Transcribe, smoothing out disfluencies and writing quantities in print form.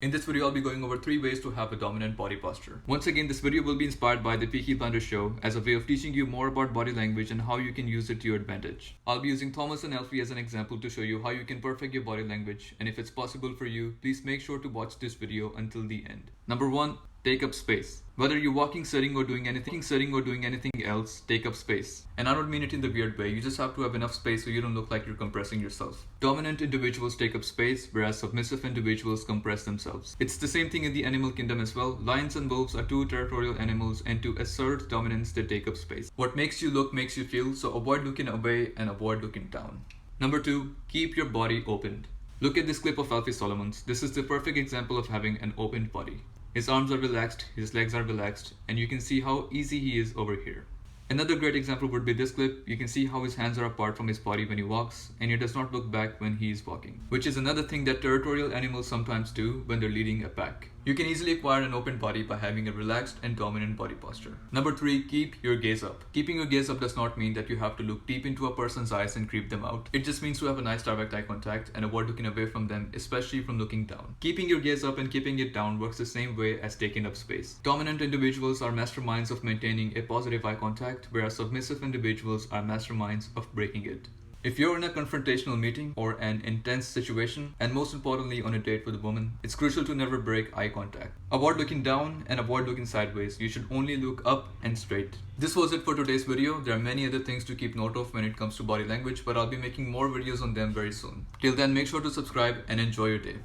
In this video, I'll be going over 3 ways to have a dominant body posture. Once again, this video will be inspired by the Peaky Blinders show as a way of teaching you more about body language and how you can use it to your advantage. I'll be using Thomas and Alfie as an example to show you how you can perfect your body language, and if it's possible for you, please make sure to watch this video until the end. Number 1. Take up space. Whether you're walking, sitting or doing anything else, take up space. And I don't mean it in the weird way, you just have to have enough space so you don't look like you're compressing yourself. Dominant individuals take up space, whereas submissive individuals compress themselves. It's the same thing in the animal kingdom as well. Lions and wolves are 2 territorial animals, and to assert dominance they take up space. What makes you look makes you feel, so avoid looking away and avoid looking down. Number 2. Keep your body opened. Look at this clip of Alfie Solomon's. This is the perfect example of having an opened body. His arms are relaxed, his legs are relaxed, and you can see how easy he is over here. Another great example would be this clip. You can see how his hands are apart from his body when he walks, and he does not look back when he is walking, which is another thing that territorial animals sometimes do when they're leading a pack. You can easily acquire an open body by having a relaxed and dominant body posture. Number 3. Keep your gaze up. Keeping your gaze up does not mean that you have to look deep into a person's eyes and creep them out. It just means to have a nice direct eye contact and avoid looking away from them, especially from looking down. Keeping your gaze up and keeping it down works the same way as taking up space. Dominant individuals are masterminds of maintaining a positive eye contact, whereas submissive individuals are masterminds of breaking it. If you're in a confrontational meeting or an intense situation, and most importantly on a date with a woman, it's crucial to never break eye contact. Avoid looking down and avoid looking sideways. You should only look up and straight. This was it for today's video. There are many other things to keep note of when it comes to body language, but I'll be making more videos on them very soon. Till then, make sure to subscribe and enjoy your day.